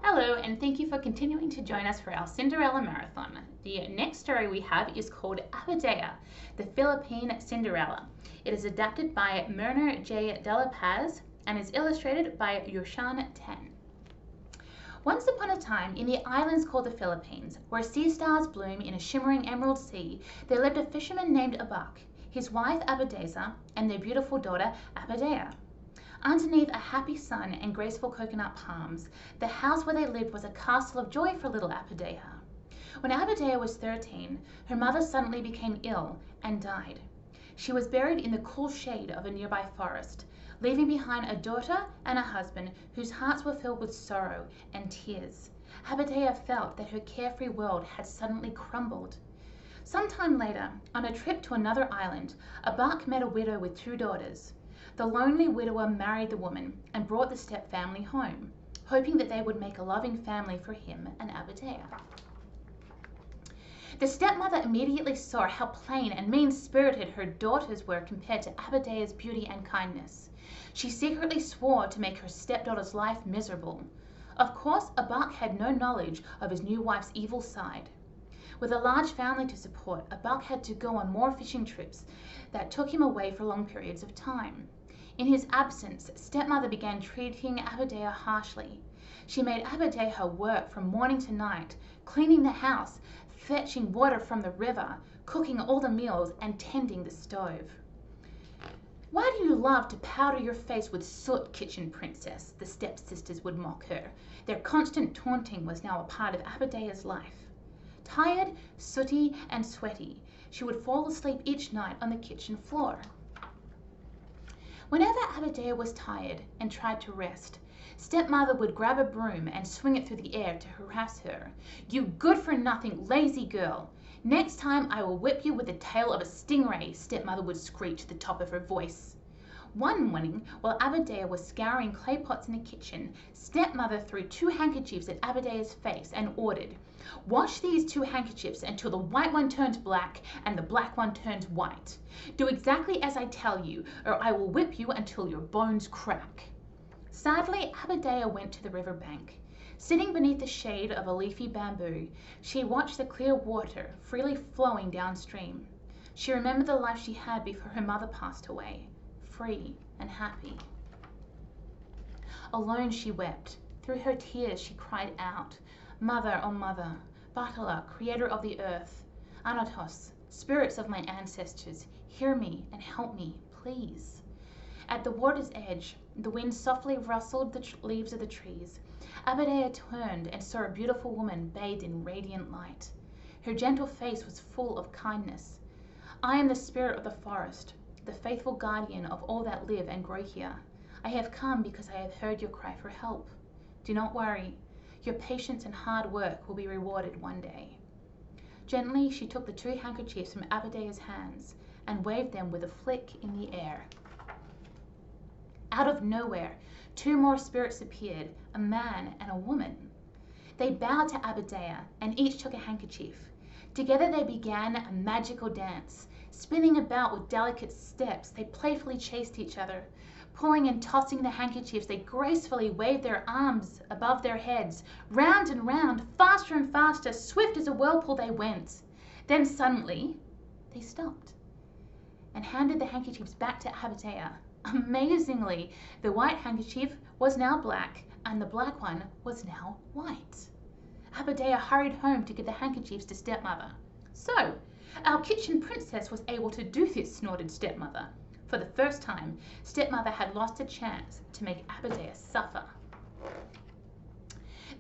Hello, and thank you for continuing to join us for our Cinderella Marathon. The next story we have is called Abadeha, the Philippine Cinderella. It is adapted by Myrna J and is illustrated by Yushan Ten. Once upon a time, in the islands called the Philippines, where sea stars bloom in a shimmering emerald sea, there lived a fisherman named Abak, his wife Abadeha, and their beautiful daughter Abadeha. Underneath a happy sun and graceful coconut palms, the house where they lived was a castle of joy for little Abadeha. When Abadeha was 13, her mother suddenly became ill and died. She was buried in the cool shade of a nearby forest, leaving behind a daughter and a husband whose hearts were filled with sorrow and tears. Abadeha felt that her carefree world had suddenly crumbled. Sometime later, on a trip to another island, Abak met a widow with 2 daughters. The lonely widower married the woman and brought the step-family home, hoping that they would make a loving family for him and Abadeha. The stepmother immediately saw how plain and mean-spirited her daughters were compared to Abadeha's beauty and kindness. She secretly swore to make her stepdaughter's life miserable. Of course, Abak had no knowledge of his new wife's evil side. With a large family to support, Abak had to go on more fishing trips that took him away for long periods of time. In his absence, stepmother began treating Abadeha harshly. She made Abadeha work from morning to night, cleaning the house, fetching water from the river, cooking all the meals, and tending the stove. "Why do you love to powder your face with soot, kitchen princess?" the stepsisters would mock her. Their constant taunting was now a part of Abadeha's life. Tired, sooty, and sweaty, she would fall asleep each night on the kitchen floor. Whenever Abadeha was tired and tried to rest, stepmother would grab a broom and swing it through the air to harass her. "You good-for-nothing, lazy girl! Next time I will whip you with the tail of a stingray," stepmother would screech at the top of her voice. One morning, while Abadeha was scouring clay pots in the kitchen, stepmother threw 2 handkerchiefs at Abadeha's face and ordered, "Wash these 2 handkerchiefs until the white one turns black and the black one turns white. Do exactly as I tell you, or I will whip you until your bones crack." Sadly, Abadeha went to the river bank. Sitting beneath the shade of a leafy bamboo, she watched the clear water freely flowing downstream. She remembered the life she had before her mother passed away, free and happy. Alone she wept. Through her tears she cried out, "Mother, oh mother, Bathala, creator of the earth, Anatos, spirits of my ancestors, hear me and help me, please." At the water's edge, the wind softly rustled the leaves of the trees. Abadeha turned and saw a beautiful woman bathed in radiant light. Her gentle face was full of kindness. "I am the spirit of the forest, the faithful guardian of all that live and grow here. I have come because I have heard your cry for help. Do not worry. Your patience and hard work will be rewarded one day." Gently, she took the 2 handkerchiefs from Abadeha's hands and waved them with a flick in the air. Out of nowhere, 2 more spirits appeared, a man and a woman. They bowed to Abadeha and each took a handkerchief. Together they began a magical dance. Spinning about with delicate steps, they playfully chased each other. Pulling and tossing the handkerchiefs, they gracefully waved their arms above their heads. Round and round, faster and faster, swift as a whirlpool they went. Then suddenly, they stopped and handed the handkerchiefs back to Abadeha. Amazingly, the white handkerchief was now black and the black one was now white. Abadeha hurried home to give the handkerchiefs to stepmother. "So, our kitchen princess was able to do this," snorted stepmother. For the first time, stepmother had lost a chance to make Abadeha suffer.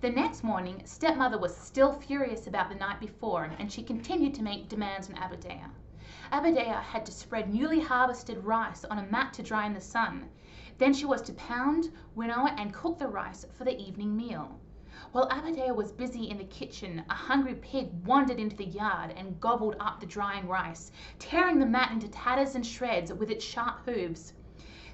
The next morning, stepmother was still furious about the night before, and she continued to make demands on Abadeha. Abadeha had to spread newly harvested rice on a mat to dry in the sun. Then she was to pound, winnow, and cook the rice for the evening meal. While Abadeha was busy in the kitchen, a hungry pig wandered into the yard and gobbled up the drying rice, tearing the mat into tatters and shreds with its sharp hooves.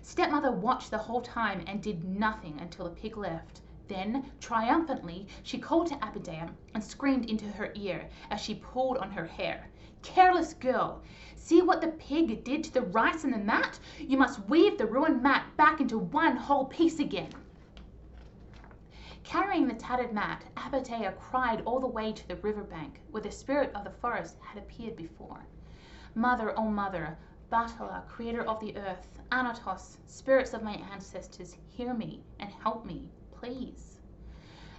Stepmother watched the whole time and did nothing until the pig left. Then, triumphantly, she called to Abadeha and screamed into her ear as she pulled on her hair. "Careless girl! See what the pig did to the rice and the mat? You must weave the ruined mat back into one whole piece again." Carrying the tattered mat, Abadeha cried all the way to the riverbank, where the spirit of the forest had appeared before. Mother, O mother, Bathala, creator of the earth, Anatos, spirits of my ancestors, hear me and help me, please.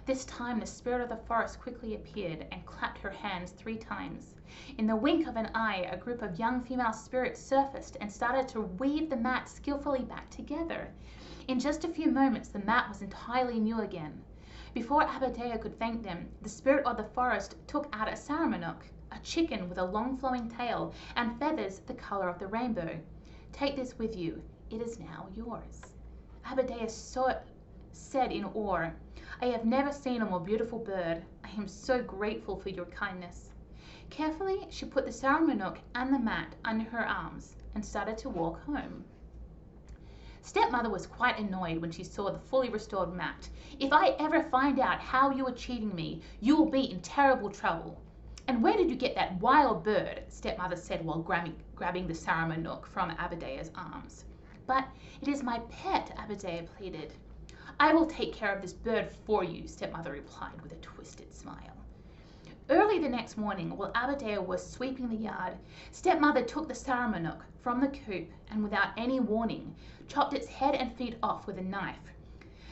This time the spirit of the forest quickly appeared and clapped her hands 3 times. In the wink of an eye, a group of young female spirits surfaced and started to weave the mat skillfully back together. In just a few moments, the mat was entirely new again. Before Abadeha could thank them, the spirit of the forest took out a Saramanuk, a chicken with a long flowing tail and feathers the color of the rainbow. Take this with you. It is now yours. Abadeha said in awe, I have never seen a more beautiful bird. I am so grateful for your kindness. Carefully, she put the Saramanuk and the mat under her arms and started to walk home. Stepmother was quite annoyed when she saw the fully restored mat. If I ever find out how you are cheating me, you will be in terrible trouble. And where did you get that wild bird? Stepmother said while grabbing the Saramanuk from Abadeha's arms. But it is my pet, Abadeha pleaded. I will take care of this bird for you, Stepmother replied with a twisted smile. Early the next morning, while Abadeha was sweeping the yard, Stepmother took the Saramanuk from the coop and without any warning, chopped its head and feet off with a knife.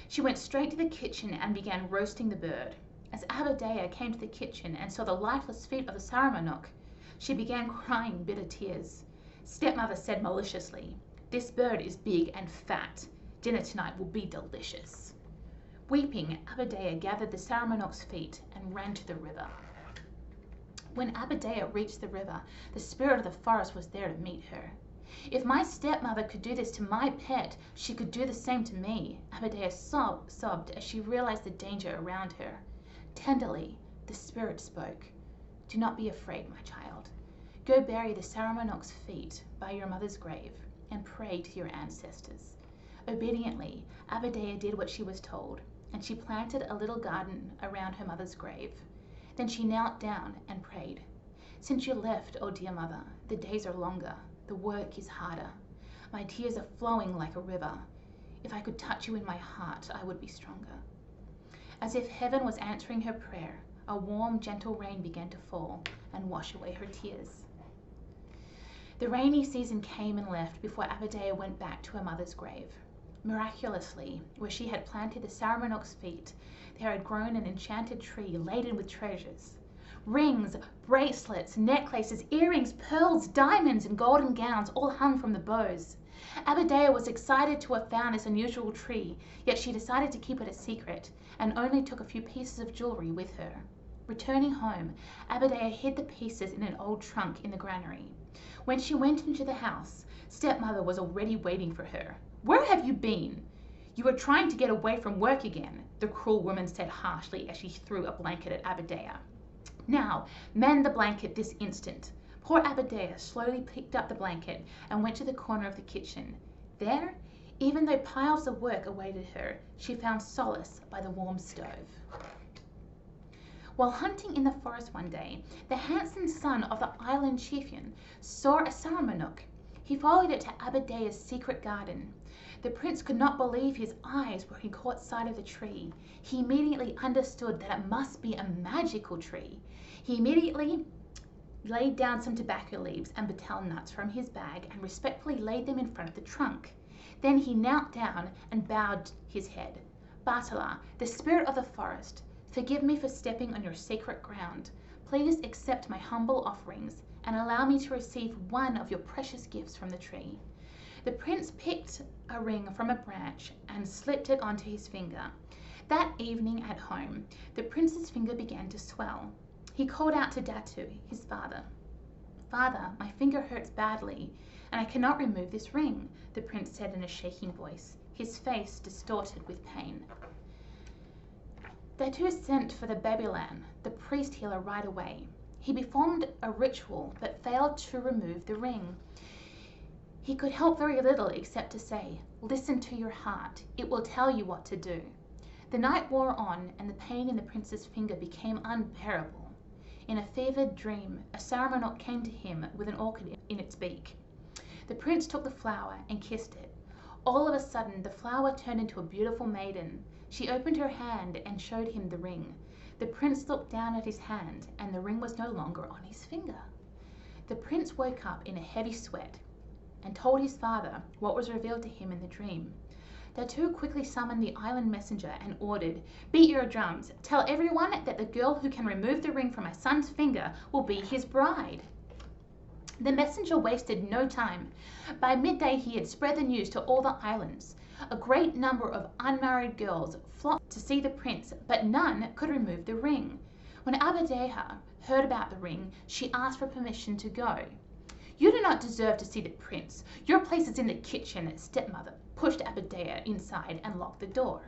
She went straight to the kitchen and began roasting the bird. As Abadeha came to the kitchen and saw the lifeless feet of the Saramanuk, she began crying bitter tears. Stepmother said maliciously, This bird is big and fat. Dinner tonight will be delicious. Weeping, Abadeha gathered the Saramanuk's feet and ran to the river. When Abadeha reached the river, the spirit of the forest was there to meet her. If my stepmother could do this to my pet, she could do the same to me, Abadeha sobbed as she realized the danger around her. Tenderly, the spirit spoke. Do not be afraid, my child. Go bury the Saramanuk's feet by your mother's grave and pray to your ancestors. Obediently, Abadeha did what she was told, and she planted a little garden around her mother's grave. Then she knelt down and prayed. Since you left, O dear mother, the days are longer, the work is harder. My tears are flowing like a river. If I could touch you in my heart, I would be stronger. As if heaven was answering her prayer, a warm, gentle rain began to fall and wash away her tears. The rainy season came and left before Abadeha went back to her mother's grave. Miraculously, where she had planted the Saramanuk's feet, there had grown an enchanted tree laden with treasures. Rings, bracelets, necklaces, earrings, pearls, diamonds, and golden gowns all hung from the boughs. Abadeha was excited to have found this unusual tree, yet she decided to keep it a secret and only took a few pieces of jewelry with her. Returning home, Abadeha hid the pieces in an old trunk in the granary. When she went into the house, Stepmother was already waiting for her. Where have you been? You were trying to get away from work again, the cruel woman said harshly as she threw a blanket at Abadeha. Now, mend the blanket this instant. Poor Abadeha slowly picked up the blanket and went to the corner of the kitchen. There, even though piles of work awaited her, she found solace by the warm stove. While hunting in the forest one day, the handsome son of the island chieftain saw a Saramanuk. He followed it to Abadeha's secret garden. The prince could not believe his eyes when he caught sight of the tree. He immediately understood that it must be a magical tree. He immediately laid down some tobacco leaves and betel nuts from his bag and respectfully laid them in front of the trunk. Then he knelt down and bowed his head. Bathala, the spirit of the forest, forgive me for stepping on your sacred ground. Please accept my humble offerings and allow me to receive one of your precious gifts from the tree. The prince picked a ring from a branch and slipped it onto his finger. That evening at home, the prince's finger began to swell. He called out to Datu, his father. Father, my finger hurts badly, and I cannot remove this ring, the prince said in a shaking voice, his face distorted with pain. Datu sent for the Babylan, the priest healer, right away. He performed a ritual but failed to remove the ring. He could help very little except to say, listen to your heart. It will tell you what to do. The night wore on and the pain in the prince's finger became unbearable. In a fevered dream, a Saramanuk came to him with an orchid in its beak. The prince took the flower and kissed it. All of a sudden, the flower turned into a beautiful maiden. She opened her hand and showed him the ring. The prince looked down at his hand, and the ring was no longer on his finger. The prince woke up in a heavy sweat and told his father what was revealed to him in the dream. The two quickly summoned the island messenger and ordered, "Beat your drums. Tell everyone that the girl who can remove the ring from my son's finger will be his bride." The messenger wasted no time. By midday he had spread the news to all the islands. A great number of unmarried girls flocked to see the prince, but none could remove the ring. When Abadeha heard about the ring, she asked for permission to go. "You do not deserve to see the prince. Your place is in the kitchen." Stepmother pushed Abadeha inside and locked the door.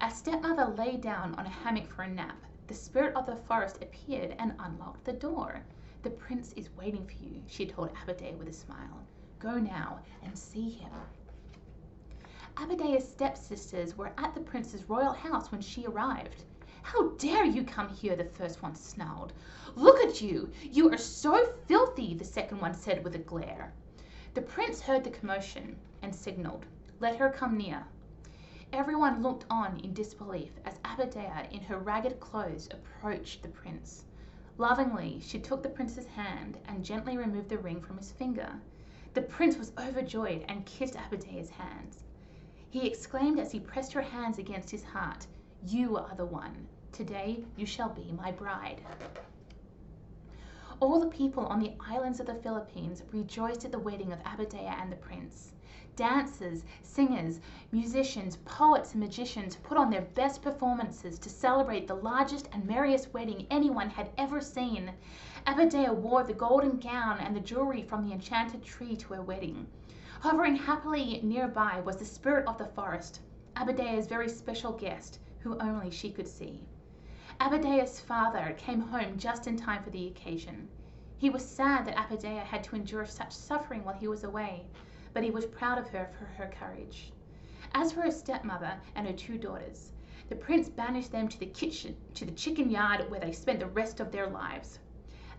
As stepmother lay down on a hammock for a nap, the spirit of the forest appeared and unlocked the door. "The prince is waiting for you," she told Abadeha with a smile. "Go now and see him." Abadeha's stepsisters were at the prince's royal house when she arrived. "How dare you come here?" the first one snarled. "Look at you! You are so filthy," the second one said with a glare. The prince heard the commotion and signaled, "Let her come near." Everyone looked on in disbelief as Abadeha, in her ragged clothes, approached the prince. Lovingly, she took the prince's hand and gently removed the ring from his finger. The prince was overjoyed and kissed Abadeha's hands. He exclaimed as he pressed her hands against his heart, "You are the one. Today you shall be my bride." All the people on the islands of the Philippines rejoiced at the wedding of Abadeha and the prince. Dancers, singers, musicians, poets, and magicians put on their best performances to celebrate the largest and merriest wedding anyone had ever seen. Abadeha wore the golden gown and the jewelry from the enchanted tree to her wedding. Hovering happily nearby was the spirit of the forest, Abadeha's very special guest, who only she could see. Abadeha's father came home just in time for the occasion. He was sad that Abadeha had to endure such suffering while he was away, but he was proud of her for her courage. As for her stepmother and her two daughters, the prince banished them to the chicken yard where they spent the rest of their lives.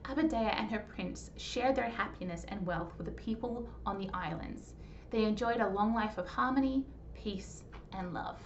Abadeha and her prince shared their happiness and wealth with the people on the islands. They enjoyed a long life of harmony, peace, and love.